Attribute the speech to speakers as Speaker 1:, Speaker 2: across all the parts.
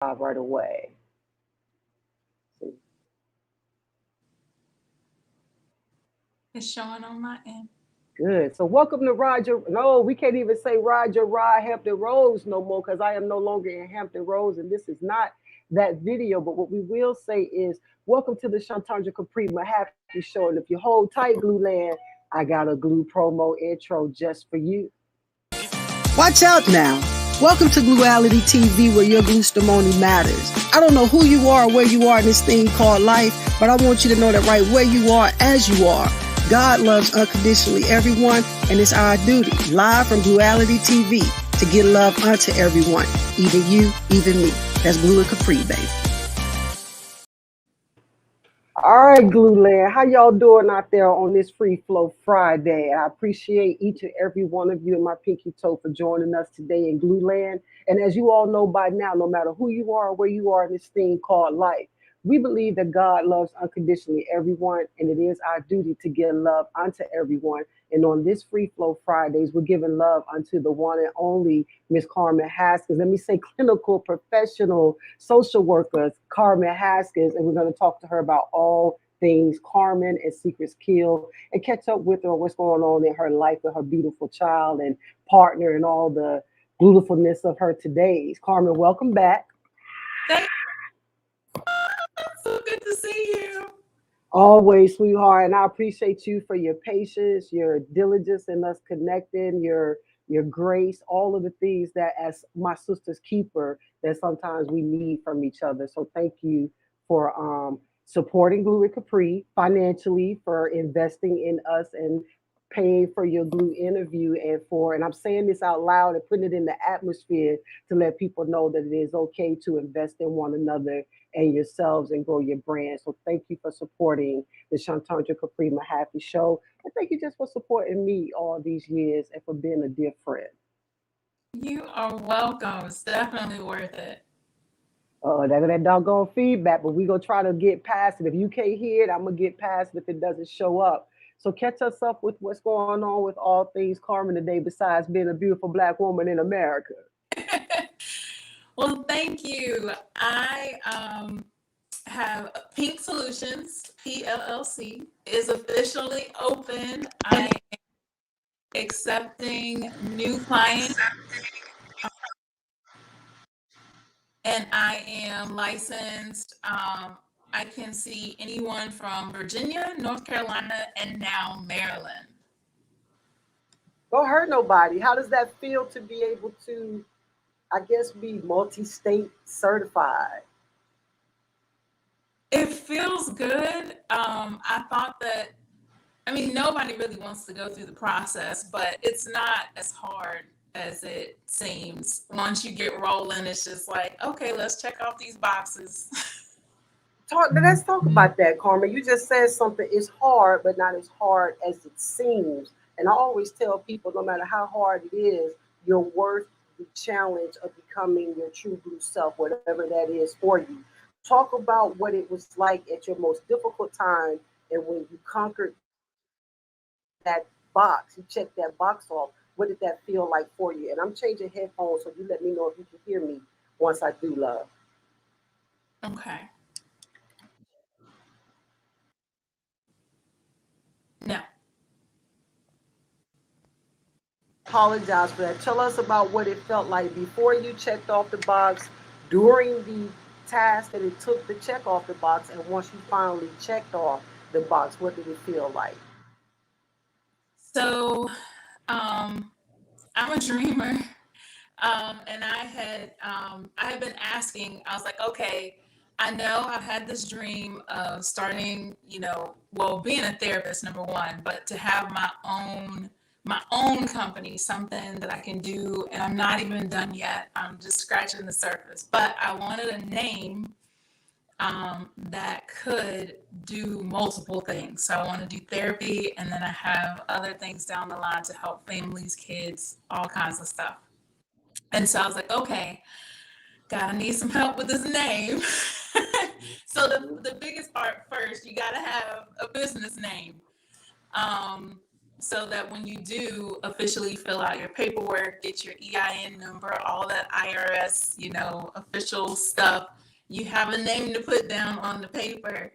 Speaker 1: right away.
Speaker 2: It's showing on my end.
Speaker 1: Good. So welcome to Roger. No, we can't even say Roger Ride Hampton Roads no more because I am no longer in Hampton Roads, and this is not that video. But what we will say is welcome to the Chauntaundra Capri MaHaffey show. And if you hold tight, Glue Land, I got a glue promo intro just for you. Watch out now. Welcome to Gluality TV, where your glustamony matters. I don't know who you are or where you are in this thing called life, but I want you to know that right where you are, as you are, God loves unconditionally everyone, and it's our duty, live from Gluality TV, to get love unto everyone, even you, even me. That's Glue and Capri, baby. All right, Glue Land, how y'all doing out there on this Free Flow Friday? I appreciate each and every one of you and my pinky toe for joining us today in Glue Land. And as you all know by now, no matter who you are or where you are in this thing called life, we believe that God loves unconditionally everyone, and it is our duty to give love unto everyone. And on this Free Flow Fridays, we're giving love unto the one and only Miss Carmen Haskins. Let me say clinical, professional, social worker, Carmen Haskins, and we're going to talk to her about all things Carmen and Secrets Kill and catch up with her on what's going on in her life with her beautiful child and partner and all the beautifulness of her todays. Carmen, welcome back.
Speaker 2: Thank So good to see you.
Speaker 1: Always, sweetheart, and I appreciate you for your patience, your diligence in us connecting, your grace, all of the things that as my sister's keeper that sometimes we need from each other. So thank you for supporting Glue and Capri financially, for investing in us and paying for your glue interview and I'm saying this out loud and putting it in the atmosphere to let people know that it is okay to invest in one another and yourselves and grow your brand. So thank you for supporting the Chauntaundra Capri MaHaffey show. And thank you just for supporting me all these years and for being a dear friend.
Speaker 2: You are welcome. It's definitely worth it.
Speaker 1: That doggone feedback, but we gonna try to get past it. If you can't hear it, I'm gonna get past it if it doesn't show up. So catch us up with what's going on with all things Carmen today, besides being a beautiful black woman in America.
Speaker 2: Well, thank you. I have P.I.N.K Solutions, PLLC, is officially open. I am accepting new clients, and I am licensed. I can see anyone from Virginia, North Carolina, and now Maryland.
Speaker 1: Don't hurt nobody. How does that feel to be able to, I guess, be multi-state certified?
Speaker 2: It feels good. I thought that, I mean, nobody really wants to go through the process, but it's not as hard as it seems. Once you get rolling, it's just like, okay, let's check off these boxes.
Speaker 1: Let's talk about that, Carmen. You just said something. It's hard, but not as hard as it seems. And I always tell people, no matter how hard it is, you're worth the challenge of becoming your true blue self, whatever that is for you. Talk about what it was like at your most difficult time and when you conquered that box, you checked that box off. What did that feel like for you? And I'm changing headphones, so you let me know if you can hear me once I do, love.
Speaker 2: Okay. No.
Speaker 1: Apologize for that. Tell us about what it felt like before you checked off the box, during the task that it took to check off the box, and once you finally checked off the box, what did it feel like?
Speaker 2: So, I'm a dreamer. And I had been asking, I was like, okay, I know I've had this dream of starting, well, being a therapist, number one, but to have my own company, something that I can do, and I'm not even done yet. I'm just scratching the surface. But I wanted a name that could do multiple things. So I want to do therapy, and then I have other things down the line to help families, kids, all kinds of stuff. And so I was like, okay, gotta need some help with this name. So the biggest part first, you gotta have a business name. Um, so that when you do officially fill out your paperwork, get your EIN number, all that IRS, official stuff, you have a name to put down on the paper.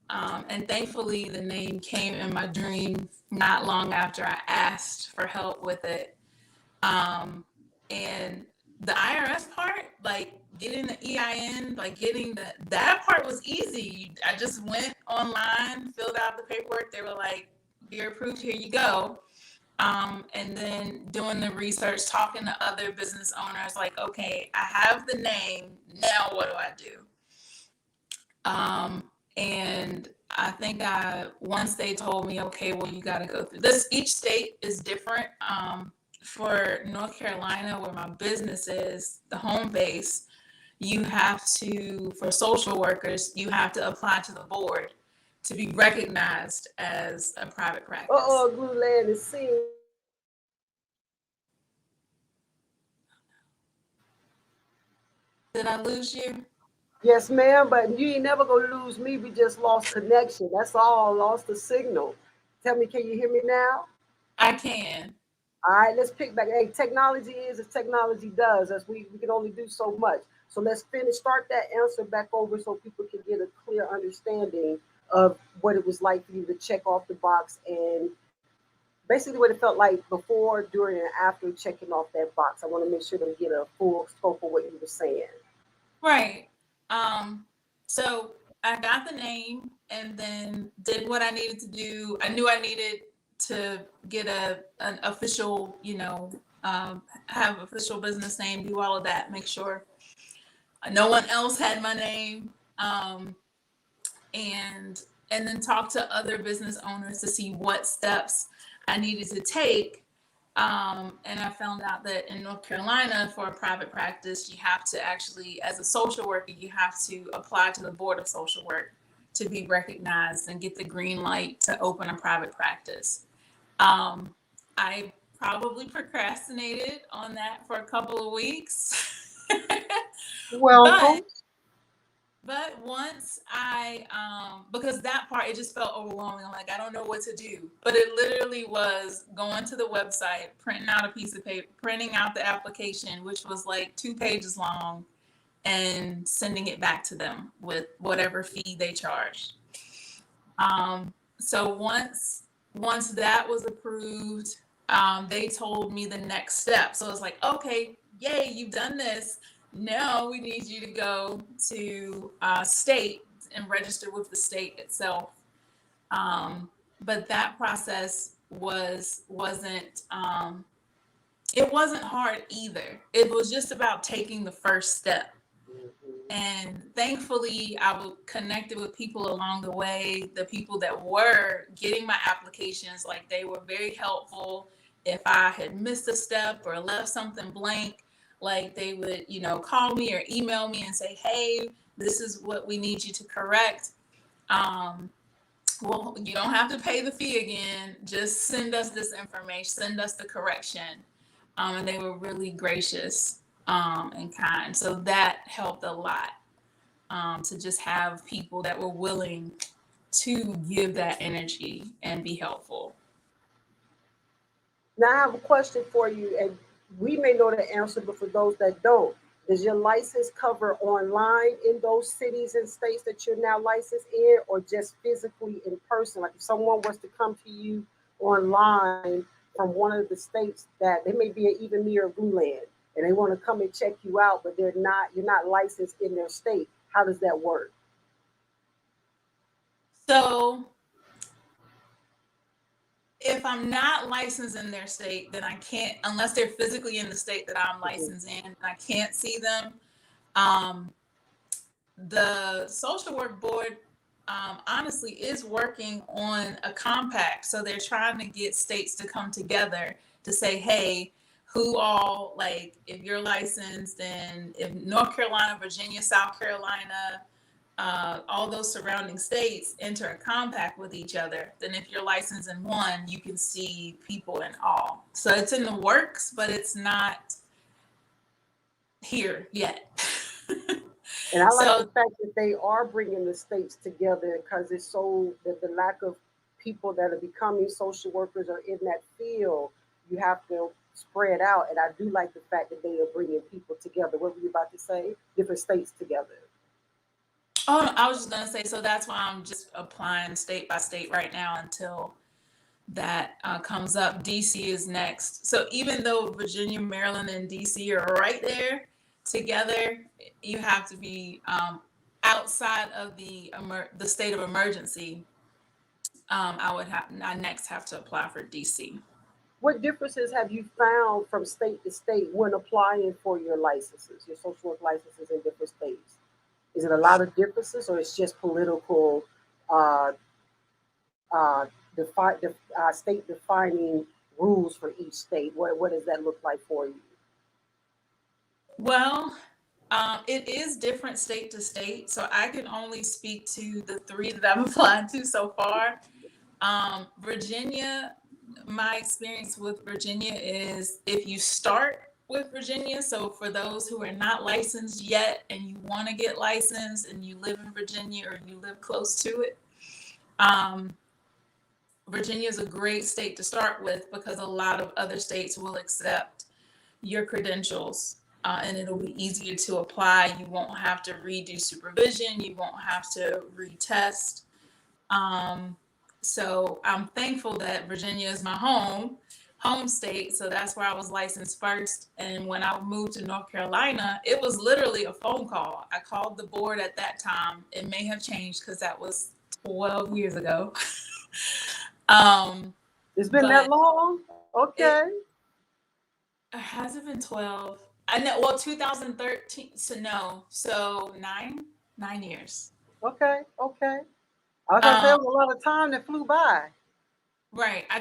Speaker 2: And thankfully, the name came in my dream not long after I asked for help with it. Um, and the IRS part, like getting the EIN, like getting that part was easy. I just went online, filled out the paperwork. They were like, "You're approved. Here you go." And then doing the research, talking to other business owners, like, okay, I have the name. Now what do I do? And I think once they told me, okay, well, you got to go through this. Each state is different. For North Carolina, where my business is, the home base, you have to, for social workers, you have to apply to the board to be recognized as a private practice.
Speaker 1: Glue Land is seeing.
Speaker 2: Did I lose you?
Speaker 1: Yes, ma'am, but you ain't never gonna lose me. We just lost connection. That's all. Lost the signal. Tell me, can you hear me now?
Speaker 2: I can.
Speaker 1: All right, let's pick back. Hey, technology is as technology does. As we can only do so much. So let's start that answer back over so people can get a clear understanding of what it was like for you to check off the box and basically what it felt like before, during, and after checking off that box. I want to make sure to get a full scope of what you were saying.
Speaker 2: Right. So I got the name and then did what I needed to do. I knew I needed to get an official, have official business name, do all of that, make sure no one else had my name, and then talk to other business owners to see what steps I needed to take. And I found out that in North Carolina, for a private practice, you have to actually, as a social worker, you have to apply to the Board of Social Work to be recognized and get the green light to open a private practice. I probably procrastinated on that for a couple of weeks.
Speaker 1: Welcome.
Speaker 2: But once because that part, it just felt overwhelming. I'm like, I don't know what to do. But it literally was going to the website, printing out a piece of paper, printing out the application, which was like 2 pages long, and sending it back to them with whatever fee they charged. So once that was approved, they told me the next step. So it's like, okay, yay, you've done this. Now we need you to go to state and register with the state itself. But that process wasn't it wasn't hard either. It was just about taking the first step. And thankfully, I connected with people along the way, the people that were getting my applications, like they were very helpful. If I had missed a step or left something blank, like they would, call me or email me and say, hey, this is what we need you to correct. Well, you don't have to pay the fee again. Just send us this information, send us the correction. And they were really gracious and kind. So that helped a lot, to just have people that were willing to give that energy and be helpful.
Speaker 1: Now I have a question for you, and we may know the answer, but for those that don't, does your license cover online in those cities and states that you're now licensed in, or just physically in person? Like if someone was to come to you online from one of the states that they may be even near Blue Land, and they want to come and check you out, but you're not licensed in their state. How does that work?
Speaker 2: So if I'm not licensed in their state, then I can't, unless they're physically in the state that I'm licensed in, I can't see them. The social work board, honestly, is working on a compact. So they're trying to get states to come together to say, hey, who all, like, if you're licensed in if North Carolina, Virginia, South Carolina, all those surrounding states enter a compact with each other, then if you're licensed in one, you can see people in all. So it's in the works, but it's not here yet.
Speaker 1: And I like the fact that they are bringing the states together because it's so that the lack of people that are becoming social workers or in that field, you have to spread out. And I do like the fact that they are bringing people together. What were you about to say? Different states together.
Speaker 2: Oh, I was just gonna say, so that's why I'm just applying state by state right now until that comes up. DC is next. So even though Virginia, Maryland, and DC are right there together, you have to be outside of the state of emergency. I next have to apply for DC.
Speaker 1: What differences have you found from state to state when applying for your licenses, your social work licenses in different states? Is it a lot of differences, or it's just political, uh, uh, state defining rules for each state? What does that look like for you?
Speaker 2: Well, it is different state to state, so I can only speak to the three that I've applied to so far. Virginia, my experience with Virginia is if you start with Virginia, so for those who are not licensed yet and you want to get licensed and you live in Virginia or you live close to it, Virginia is a great state to start with because a lot of other states will accept your credentials, and it'll be easier to apply. You won't have to redo supervision. You won't have to retest. Um, so I'm thankful that Virginia is my home state. So that's where I was licensed first. And when I moved to North Carolina, it was literally a phone call. I called the board at that time. It may have changed because that was 12 years ago.
Speaker 1: It's been that long? Okay.
Speaker 2: Has it been 12? I know, well, 2013. So no, so nine years.
Speaker 1: Okay. Okay. I was gonna say it was a lot of time that flew by.
Speaker 2: Right. I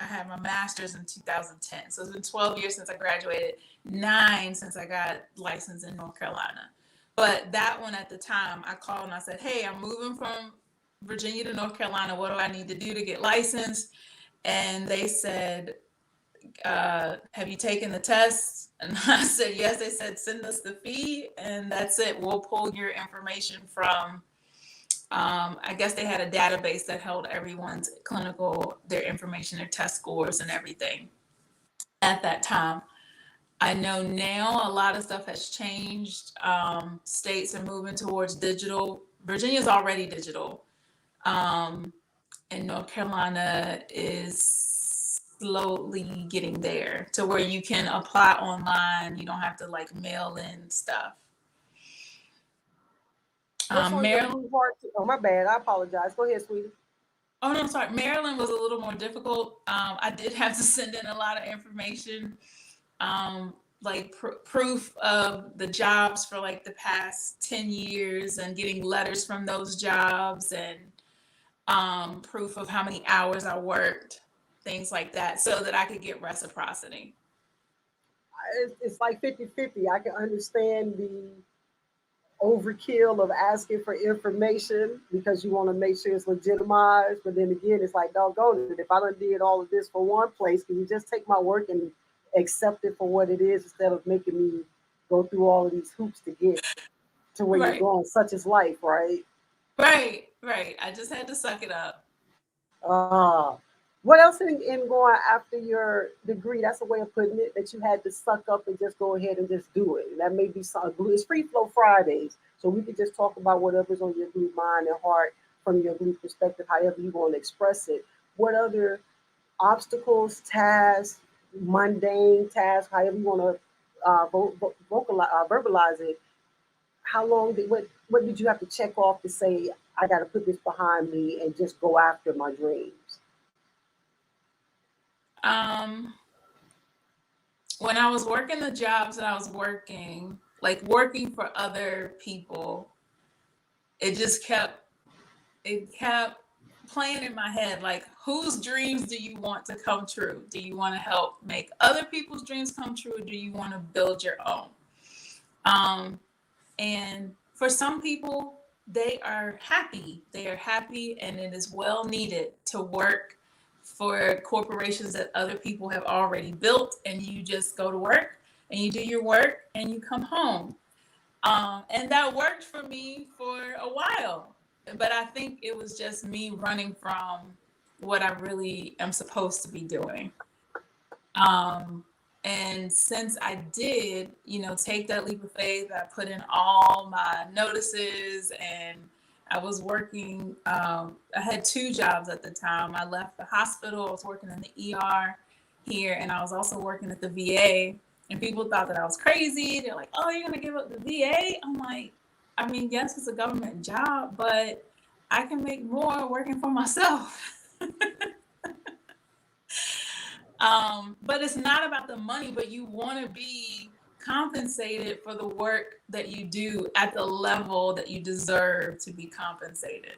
Speaker 2: had my master's in 2010. So it's been 12 years since I graduated, 9 since I got licensed in North Carolina. But that one at the time, I called and I said, hey, I'm moving from Virginia to North Carolina. What do I need to do to get licensed? And they said, have you taken the test? And I said, yes. They said, send us the fee and that's it. We'll pull your information from, I guess they had a database that held everyone's their information, their test scores and everything at that time. I know now a lot of stuff has changed. States are moving towards digital. Virginia's already digital. And North Carolina is slowly getting there to where you can apply online. You don't have to like mail in stuff.
Speaker 1: Maryland. Oh, my bad. I apologize. Go ahead, sweetie.
Speaker 2: Oh, no, I'm sorry. Maryland was a little more difficult. I did have to send in a lot of information, like proof of the jobs for like the past 10 years and getting letters from those jobs and proof of how many hours I worked, things like that, so that I could get reciprocity.
Speaker 1: It's like 50-50. I can understand the overkill of asking for information because you want to make sure it's legitimized. But then again, it's like, doggone it, if I done did all of this for one place, can you just take my work and accept it for what it is instead of making me go through all of these hoops to get to where you're going? Such is life, right?
Speaker 2: Right. I just had to suck it up.
Speaker 1: What else in going after your degree? That's a way of putting it, that you had to suck up and just go ahead and just do it. And that may be some. It's Free Flow Fridays, so we could just talk about whatever's on your glue mind and heart from your glue perspective, however you want to express it. What other obstacles, tasks, mundane tasks, however you want to verbalize it? How long what did you have to check off to say I got to put this behind me and just go after my dreams?
Speaker 2: When I was working the jobs that I was working, like working for other people, it kept playing in my head, like, whose dreams do you want to come true? Do you want to help make other people's dreams come true, or do you want to build your own? And for some people, they are happy. They are happy, and it is well needed to work for corporations that other people have already built, and you just go to work and you do your work and you come home. And that worked for me for a while. but I think it was just me running from what I really am supposed to be doing. And since I did, take that leap of faith, I put in all my notices, and I was working. I had two jobs at the time. I left the hospital. I was working in the ER here, and I was also working at the VA. And people thought that I was crazy. They're like, "Oh, you're gonna give up the VA?" I'm like, I mean, yes, it's a government job, but I can make more working for myself. But it's not about the money, but you want to be compensated for the work that you do at the level that you deserve to be compensated.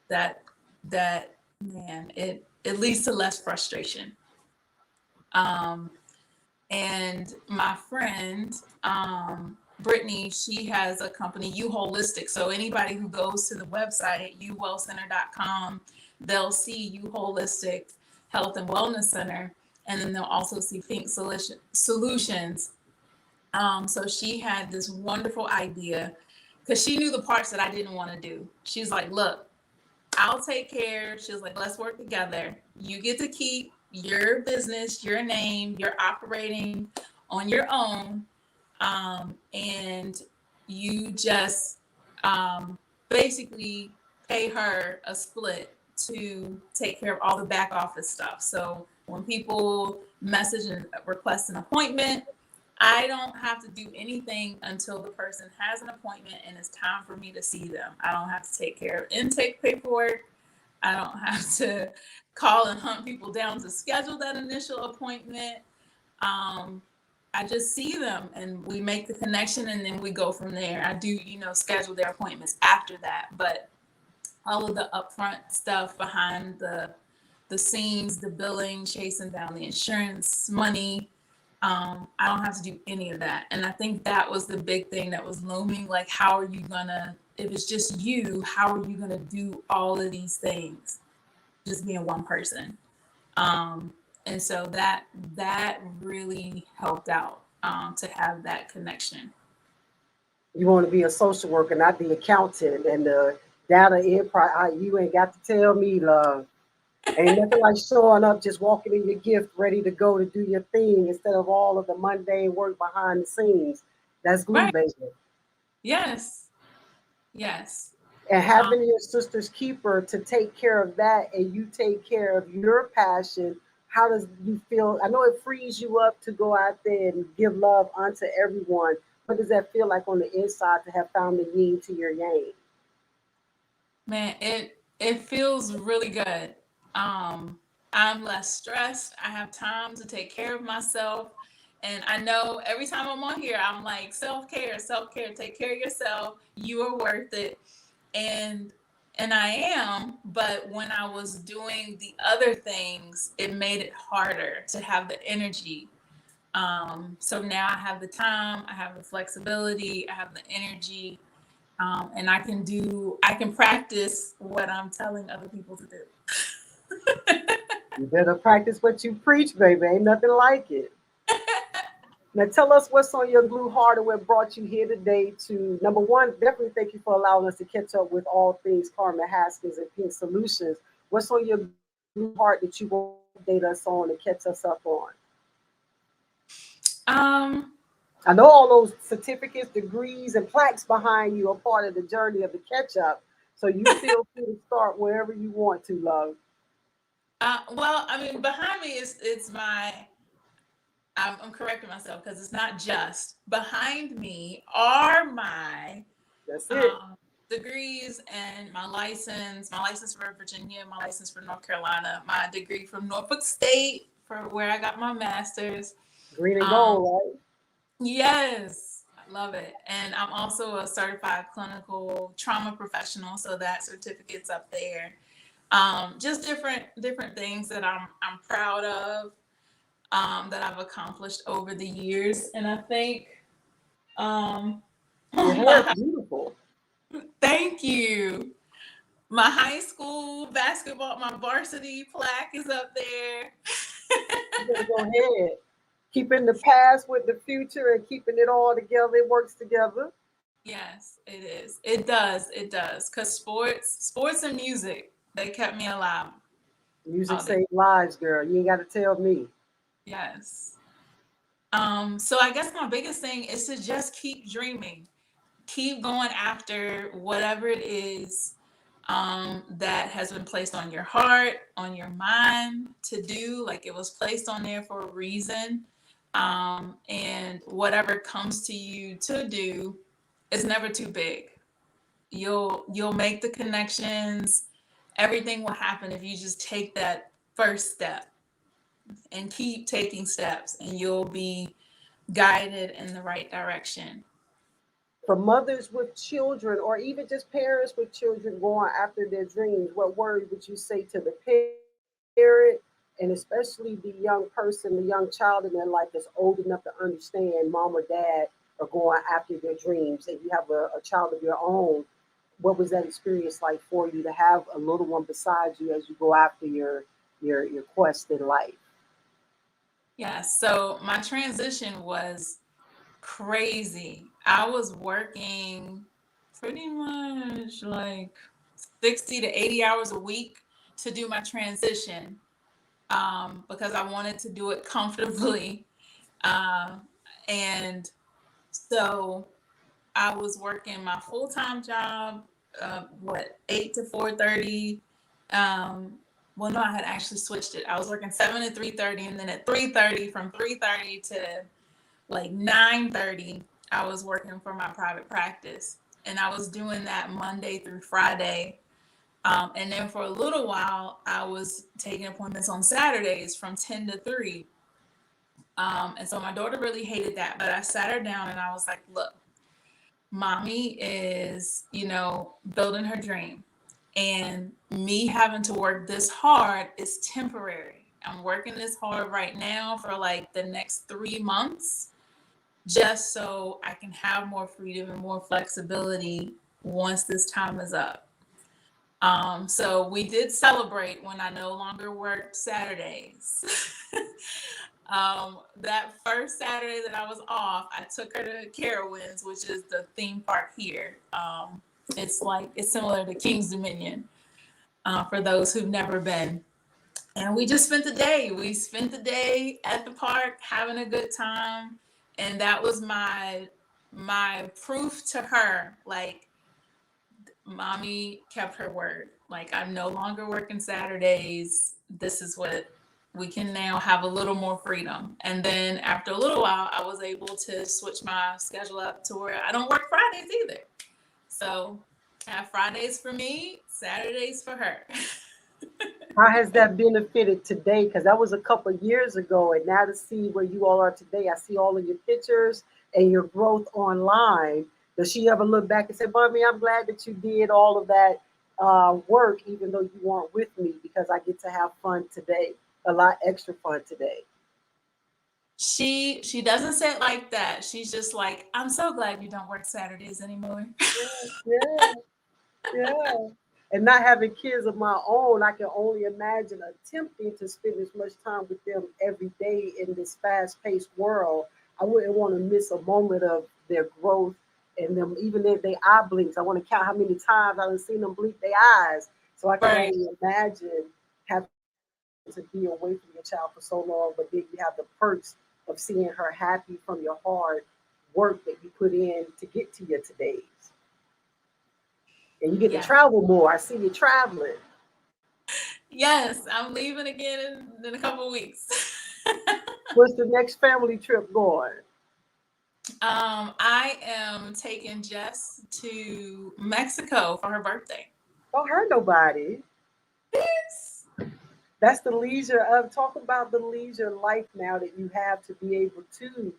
Speaker 2: That that man, it leads to less frustration. Um, and my friend, Brittany, she has a company, You Holistic. So anybody who goes to the website, uwellcenter.com, they'll see You Holistic Health and Wellness Center, and then they'll also see P.I.N.K Solutions. So she had this wonderful idea because she knew the parts that I didn't want to do. She's like, look, I'll take care. She was like, let's work together. You get to keep your business, your name, you're operating on your own. And you just basically pay her a split to take care of all the back office stuff. So when people message and request an appointment, I don't have to do anything until the person has an appointment and it's time for me to see them. I don't have to take care of intake paperwork. I don't have to call and hunt people down to schedule that initial appointment. I just see them and we make the connection and then we go from there. I do, schedule their appointments after that, but all of the upfront stuff behind the scenes, the billing, chasing down the insurance money, I don't have to do any of that. And I think that was the big thing that was looming. Like, how are you gonna, if it's just you, how are you gonna do all of these things? Just being one person. And so that really helped out to have that connection.
Speaker 1: You want to be a social worker, not the accountant and the data in. You ain't got to tell me, love. Ain't nothing like showing up, just walking in your gift, ready to go to do your thing instead of all of the mundane work behind the scenes. That's glue,
Speaker 2: Right.
Speaker 1: baby.
Speaker 2: Yes. Yes.
Speaker 1: And having your sister's keeper to take care of that and you take care of your passion, how does you feel? I know it frees you up to go out there and give love unto everyone. What does that feel like on the inside to have found the yin to your yang?
Speaker 2: Man, it feels really good. I'm less stressed. I have time to take care of myself. And I know every time I'm on here, I'm like, self-care, self-care, take care of yourself. You are worth it. And I am, but when I was doing the other things, it made it harder to have the energy. So now I have the time, I have the flexibility, I have the energy, and I can practice what I'm telling other people to do.
Speaker 1: You better practice what you preach, baby. Ain't nothing like it. Now tell us what's on your blue heart and what brought you here today to number one, definitely thank you for allowing us to catch up with all things Carmen Haskins and P.I.N.K Solutions. What's on your blue heart that you want to update us on and catch us up on? I know all those certificates, degrees, and plaques behind you are part of the journey of the catch up. So you feel free to start wherever you want to, love.
Speaker 2: Well, I mean, behind me it's my. I'm correcting myself because it's not just behind me are my
Speaker 1: That's it.
Speaker 2: degrees and my license for Virginia, my license for North Carolina, my degree from Norfolk State for where I got my master's.
Speaker 1: Green and gold, right?
Speaker 2: Yes, I love it. And I'm also a certified clinical trauma professional, so that certificate's up there. Just different things that I'm proud of, that I've accomplished over the years. And I think
Speaker 1: Your hair is beautiful.
Speaker 2: thank you. My high school basketball, my varsity plaque is up there.
Speaker 1: You better go ahead. Keeping the past with the future and keeping it all together. It works together.
Speaker 2: Yes, it is. It does. It does. Because sports and music, they kept me alive
Speaker 1: Music
Speaker 2: all day.
Speaker 1: saves lives, girl. You ain't got to tell me.
Speaker 2: Yes. So I guess my biggest thing is to just keep dreaming, keep going after whatever it is that has been placed on your heart, on your mind to do. Like it was placed on there for a reason. And whatever comes to you to do is never too big. You'll make the connections. Everything will happen if you just take that first step and keep taking steps, and you'll be guided in the right direction.
Speaker 1: For mothers with children, or even just parents with children going after their dreams, what word would you say to the parent, and especially the young person, the young child in their life that's old enough to understand mom or dad are going after their dreams, and you have a child of your own? What was that experience like for you to have a little one beside you as you go after your quest in life?
Speaker 2: Yeah, so my transition was crazy. I was working pretty much like 60 to 80 hours a week to do my transition, because I wanted to do it comfortably. Um, and so I was working my full time job, 8 to 4:30. Um, well, no, I had actually switched it. I was working 7 to 3:30, and then at 3:30, from 3:30 to like 9:30, I was working for my private practice, and I was doing that Monday through Friday. And then for a little while, I was taking appointments on Saturdays from 10 to 3. And so my daughter really hated that, but I sat her down and I was like, look, mommy is, building her dream. And me having to work this hard is temporary. I'm working this hard right now for like the next 3 months, just so I can have more freedom and more flexibility once this time is up. So we did celebrate when I no longer worked Saturdays. That first Saturday that I was off, I took her to Carowinds, which is the theme park here. It's similar to King's Dominion, for those who've never been. And we just spent the day. We spent the day at the park having a good time, and that was my proof to her, like, mommy kept her word. Like, I'm no longer working Saturdays. This is what we can now have a little more freedom. And then after a little while, I was able to switch my schedule up to where I don't work Fridays either. So I have Fridays for me, Saturdays for her.
Speaker 1: How has that benefited today? Because that was a couple of years ago, and now to see where you all are today, I see all of your pictures and your growth online. Does she ever look back and say, "Mommy, I'm glad that you did all of that work, even though you weren't with me, because I get to have fun today, a lot extra fun today."
Speaker 2: She doesn't say it like that. She's just like, I'm so glad you don't work Saturdays anymore.
Speaker 1: Yeah, yeah. And not having kids of my own, I can only imagine attempting to spend as much time with them every day in this fast paced world. I wouldn't want to miss a moment of their growth and them, even if they eye blinks. I want to count how many times I've seen them blink their eyes. So I can
Speaker 2: Right.
Speaker 1: only imagine having to be away from your child for so long, but then you have the perks of seeing her happy from your hard work that you put in to get to your todays. And you get to
Speaker 2: Yeah.
Speaker 1: travel more. I see you traveling.
Speaker 2: Yes, I'm leaving again in a couple of weeks.
Speaker 1: What's the next family trip going?
Speaker 2: I am taking Jess to Mexico for her birthday.
Speaker 1: Don't hurt nobody.
Speaker 2: Yes.
Speaker 1: That's the leisure of, talk about the leisure life now that you have to be able to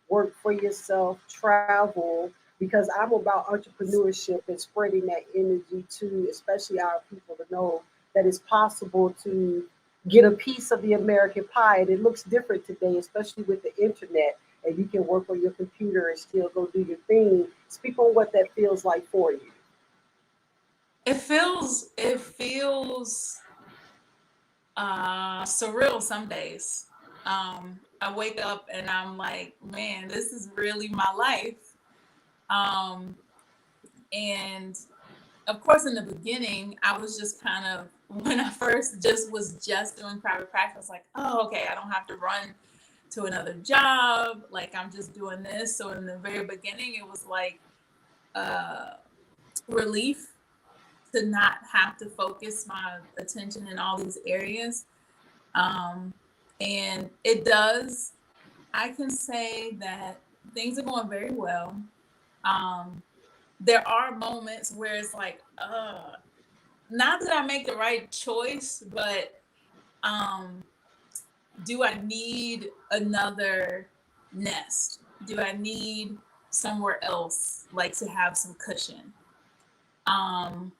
Speaker 1: work for yourself, travel, because I'm about entrepreneurship and spreading that energy to especially our people to know that it's possible to get a piece of the American pie. And it looks different today, especially with the internet. And you can work on your computer and still go do your thing. Speak on what that feels like for you.
Speaker 2: It feels surreal some days. I wake up and I'm like, man, this is really my life. Um, And of course, in the beginning, I was just kind of, when I first just doing private practice, I was like, oh, okay, I don't have to run to another job. Like, I'm just doing this. So in the very beginning, it was like relief to not have to focus my attention in all these areas. Um, and it does, I can say that things are going very well. Um, there are moments where it's like, not that I make the right choice, but um, do I need another nest? Do I need somewhere else, like to have some cushion? Um,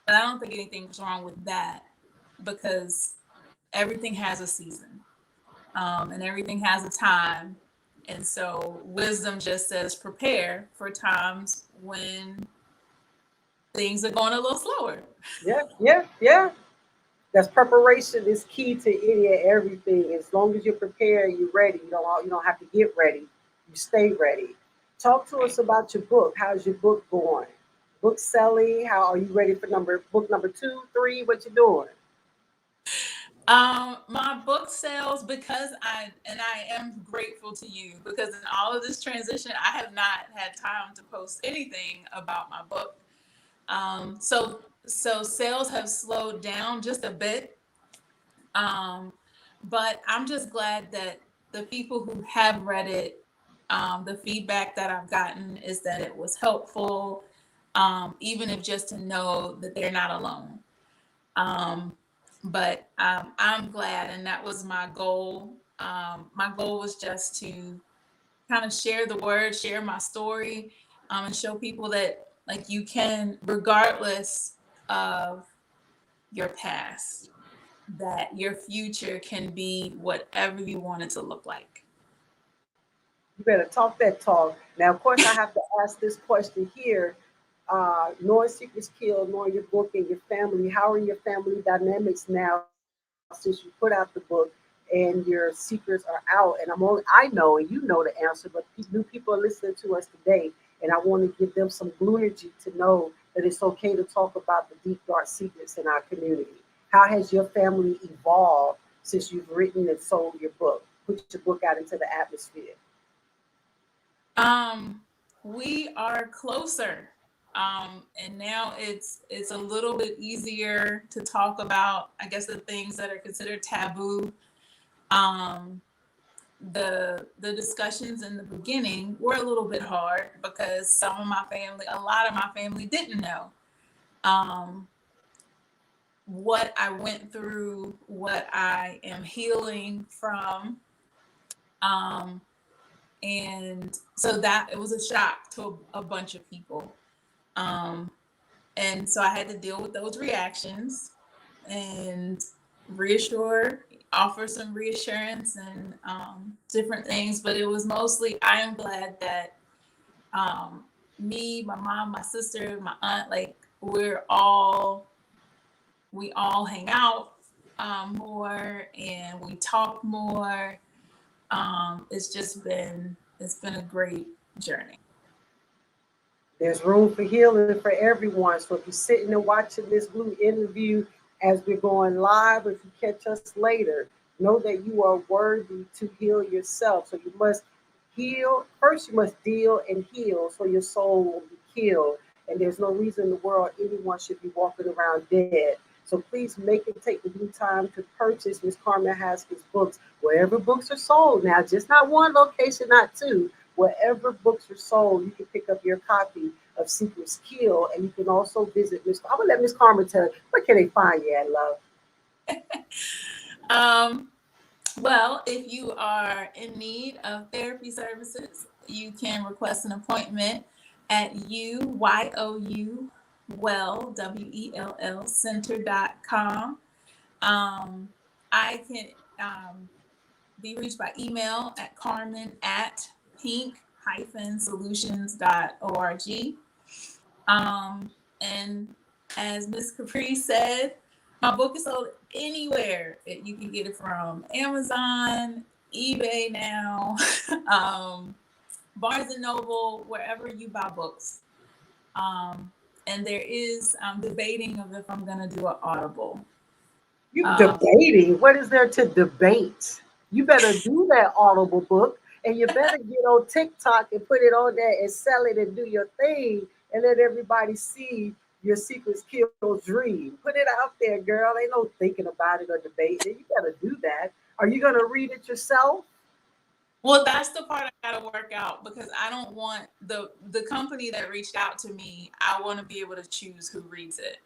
Speaker 2: but I don't think anything's wrong with that because everything has a season, and everything has a time. And so wisdom just says prepare for times when things are going a little slower.
Speaker 1: Yeah, yeah, yeah. That's preparation is key to any and everything. As long as you're prepared, you're ready. You don't have to get ready. You stay ready. Talk to us about your book. How's your book going? Book selling? How are you ready for book number 2, 3? What you doing?
Speaker 2: My book sales, because I am grateful to you because in all of this transition, I have not had time to post anything about my book. So sales have slowed down just a bit. Um, but I'm just glad that the people who have read it, the feedback that I've gotten is that it was helpful, even if just to know that they're not alone. Um, but I'm glad, and that was my goal. My goal was just to kind of share the word, share my story, and show people that like you can, regardless of your past, that your future can be whatever you want it to look like.
Speaker 1: You better talk that talk. Now, of course, I have to ask this question here. Knowing Secrets Kill, knowing your book and your family, how are your family dynamics now since you put out the book and your secrets are out? And I know and you know the answer, but new people are listening to us today, and I want to give them some glue to know that it's okay to talk about the deep, dark secrets in our community. How has your family evolved since you've written and sold your book, put your book out into the atmosphere?
Speaker 2: Um, we are closer. And now it's a little bit easier to talk about, I guess, the things that are considered taboo. Um, the discussions in the beginning were a little bit hard because a lot of my family didn't know um, what I went through, what I am healing from. Um, and so that it was a shock to a bunch of people. Um, and so I had to deal with those reactions and reassure, offer some reassurance and different things. But it was mostly, I am glad that um, me, my mom, my sister, my aunt, like we all hang out more and we talk more. It's been a great journey.
Speaker 1: There's room for healing for everyone. So if you're sitting and watching this blue interview as we're going live, if you catch us later, know that you are worthy to heal yourself. So you must heal. First, you must deal and heal so your soul will be healed. And there's no reason in the world anyone should be walking around dead. So please make it take the due time to purchase Miss Carmen Haskins books wherever books are sold. Now, just not one location, not two. Wherever books are sold, you can pick up your copy of Secrets Kill, and you can also visit Miss. I'm gonna let Miss Carmen tell you where can they find you at, love.
Speaker 2: Um, well, if you are in need of therapy services, you can request an appointment at UYOU WELL center.com. I can be reached by email at Carmen at P.I.N.K Solutions.org. And as Miss caPri said, my book is sold anywhere. You can get it from Amazon, eBay now, Barnes and Noble, wherever you buy books. And there is debating of if I'm gonna do an audible.
Speaker 1: You
Speaker 2: Um,
Speaker 1: debating? What is there to debate? You better do that Audible book, and you better get on TikTok and put it on there and sell it and do your thing and let everybody see your secrets kill dream. Put it out there, girl. Ain't no thinking about it or debating it. You better do that. Are you gonna read it yourself?
Speaker 2: well, that's the part I gotta work out because I don't want the company that reached out to me. I want to be able to choose who reads it.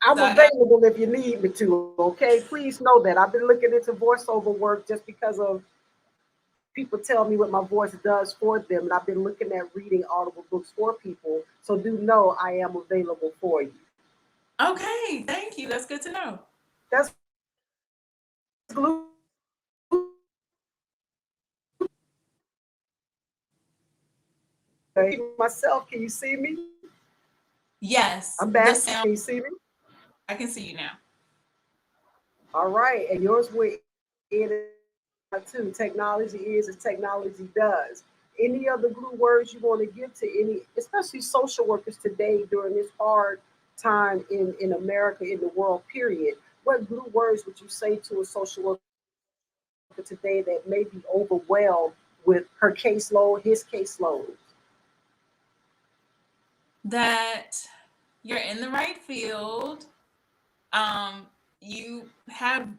Speaker 1: I'm
Speaker 2: So I got
Speaker 1: available if you need me to, okay? Please know that. I've been looking into voiceover work just because of people tell me what my voice does for them, and I've been looking at reading Audible books for people. So do know I am available for you.
Speaker 2: okay. Thank you. That's good to know.
Speaker 1: That's glue. Myself, can you see me?
Speaker 2: Yes,
Speaker 1: I'm
Speaker 2: the
Speaker 1: back.
Speaker 2: sound.
Speaker 1: Can you see me?
Speaker 2: I can see you now.
Speaker 1: All right, and yours went in and out too. Technology is as technology does. Any other glue words you want to give to any, especially social workers today during this hard time in America, in the world, period? What glue words would you say to a social worker today that may be overwhelmed with her caseload, his caseload?
Speaker 2: That you're in the right field. Um, you have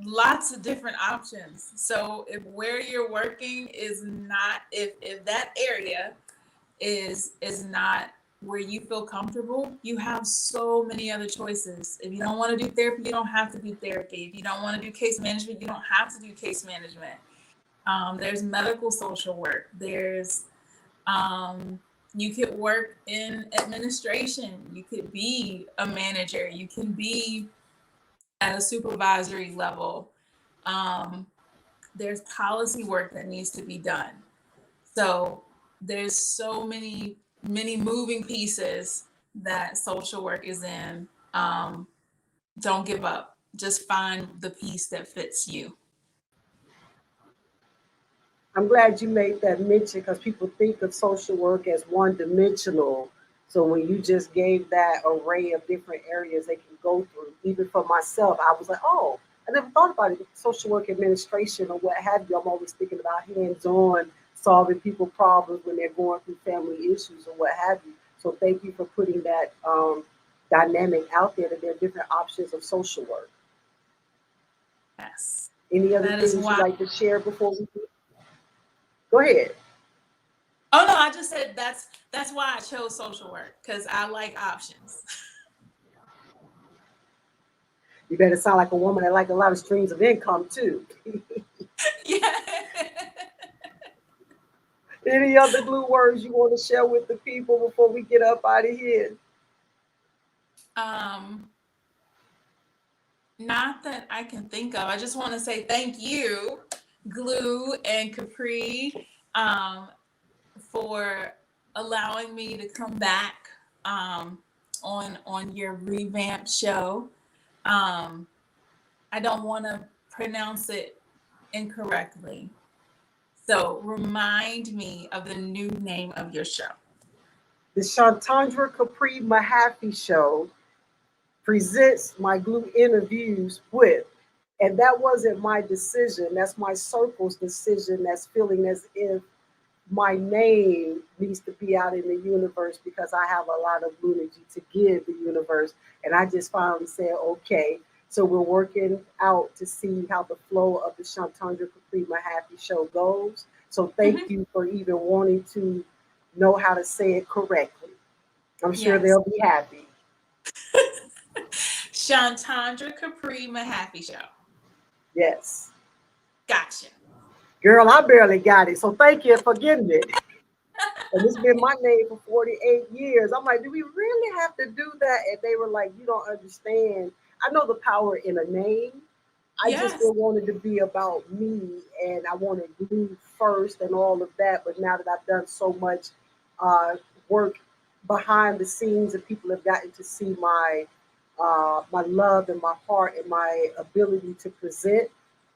Speaker 2: lots of different options. So if where you're working is not, if that area is not where you feel comfortable, you have so many other choices. If you don't want to do therapy, you don't have to do therapy. If you don't want to do case management, you don't have to do case management. There's medical social work. There's you could work in administration. You could be a manager. You can be at a supervisory level. Um, there's policy work that needs to be done. So there's so many moving pieces that social work is in. Don't give up. Just find the piece that fits you.
Speaker 1: I'm glad you made that mention because people think of social work as one dimensional. So when you just gave that array of different areas they can go through, even for myself, I was like, oh, I never thought about it. Social work administration or what have you. I'm always thinking about hands on solving people problems when they're going through family issues or what have you. So thank you for putting that dynamic out there that there are different options of social work.
Speaker 2: Yes.
Speaker 1: Any other
Speaker 2: That is
Speaker 1: things you'd
Speaker 2: why.
Speaker 1: like to share before we go ahead?
Speaker 2: Oh no, I just said that's why I chose social work because I like options.
Speaker 1: You better sound like a woman that like a lot of streams of income too.
Speaker 2: Yeah.
Speaker 1: Any other glue words you want to share with the people before we get up out of here?
Speaker 2: um, Not that I can think of. I just want to say thank you, Glue and caPri, um, for allowing me to come back um, on your revamped show. Um, I don't want to pronounce it incorrectly, so remind me of the new name of your show.
Speaker 1: The Chauntaundra Capri MaHaffey Show presents my glue interviews with, and that wasn't my decision. That's my circle's decision. That's feeling as if my name needs to be out in the universe because I have a lot of energy to give the universe. And I just finally said, okay. So we're working out to see how the flow of the Chauntaundra Capri My Happy Show goes. So thank
Speaker 2: Mhm.
Speaker 1: you for even wanting to know how to say it correctly. I'm sure
Speaker 2: Yes.
Speaker 1: they'll be happy.
Speaker 2: Chauntaundra caPri MaHaffey Show.
Speaker 1: Yes.
Speaker 2: Gotcha.
Speaker 1: Girl, I barely got it. So thank you for getting it. And it's been my name for 48 years. I'm like, do we really have to do that? And they were like, you don't understand. I know the power in a name. I just
Speaker 2: Yes.
Speaker 1: didn't want it to be about me and I wanted glue first and all of that. But now that I've done so much uh, work behind the scenes and people have gotten to see my love and my heart and my ability to present,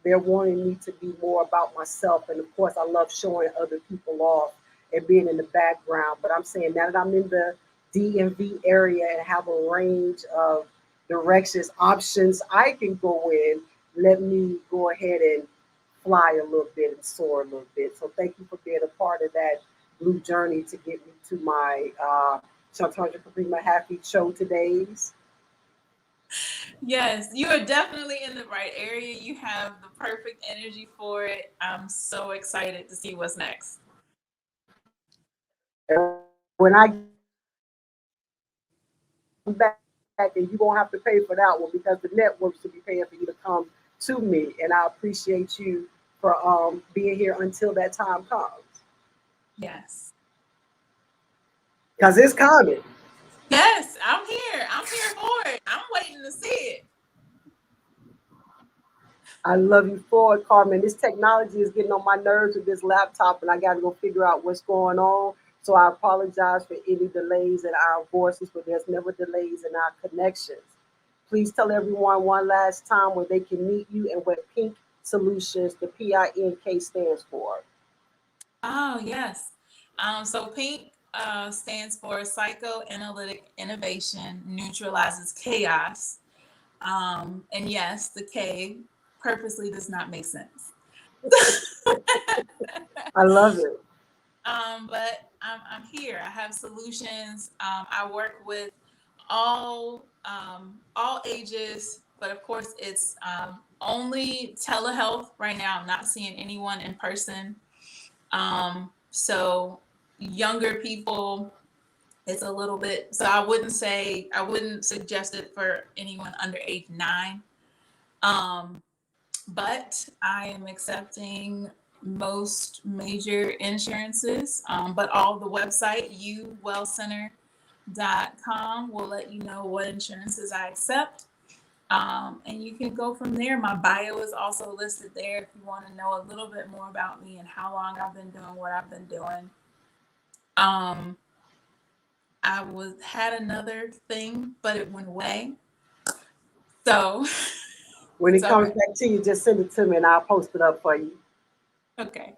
Speaker 1: they're wanting me to be more about myself. And of course, I love showing other people off and being in the background. But I'm saying now that I'm in the DMV area and have a range of directions, options I can go in, let me go ahead and fly a little bit and soar a little bit. So thank you for being a part of that blue journey to get me to my Chauntaundra MaHaffey show today's.
Speaker 2: Yes, you are definitely in the right area. You have the perfect energy for it. I'm so excited to see what's next.
Speaker 1: And when I get back, and you won't have to pay for that one because the network should be paying for you to come to me. And I appreciate you for being here until that time comes
Speaker 2: Yes.
Speaker 1: because it's coming.
Speaker 2: Yes, I'm here. I'm here for it. I'm waiting to see it.
Speaker 1: I love you for it, Carmen. This technology is getting on my nerves with this laptop, and I got to go figure out what's going on. So I apologize for any delays in our voices, but there's never delays in our connections. Please tell everyone one last time where they can meet you and what P.I.N.K Solutions, the P.I.N.K stands for.
Speaker 2: Oh, yes. So PINK stands for psychoanalytic innovation neutralizes chaos. And yes, the K purposely does not make sense.
Speaker 1: I love it.
Speaker 2: But I'm here. I have solutions. I work with all ages, but of course, it's only telehealth right now. I'm not seeing anyone in person. So younger people, it's a little bit. So I wouldn't suggest it for anyone under age 9. Um, but I am accepting most major insurances. But all the website, uwellcenter.com, will let you know what insurances I accept. And you can go from there. My bio is also listed there if you want to know a little bit more about me and how long I've been doing what I've been doing. Um, I was had another thing, but it went away. So
Speaker 1: When
Speaker 2: it's
Speaker 1: it
Speaker 2: all
Speaker 1: comes
Speaker 2: right.
Speaker 1: back to you, just send it to me and I'll post it up for you.
Speaker 2: Okay.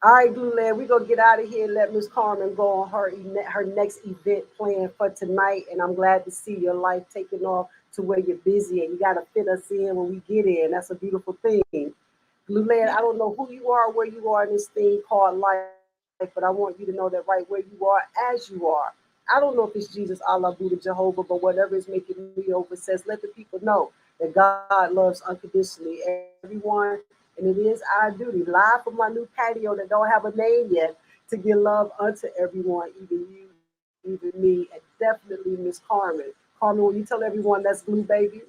Speaker 1: All right, Blue Land, we're gonna get out of here and let Miss Carmen go on her next event plan for tonight. And I'm glad to see your life taking off to where you're busy and you gotta fit us in when we get in. That's a beautiful thing. Blue Land, I
Speaker 2: Yeah.
Speaker 1: don't know who you are, where you are in this thing called life, but I want you to know that right where you are, as you are. I don't know if it's Jesus, Allah, Buddha, Jehovah, but whatever is making me over says, let the people know that God loves unconditionally everyone. And it is our duty, live from my new patio that don't have a name yet, to give love unto everyone, even you, even me, and definitely Miss Carmen. Carmen, will you tell everyone that's Blue Baby?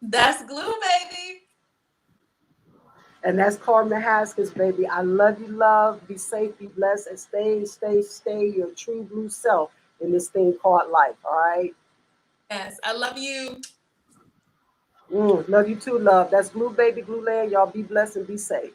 Speaker 2: That's glue, baby.
Speaker 1: And that's Carmen Haskins, baby. I love you, love. Be safe, be blessed, and stay your true blue self in this thing called life. All right.
Speaker 2: Yes. I love you.
Speaker 1: Love you too, love. That's Blue Baby, Blue Land. Y'all be blessed and be safe.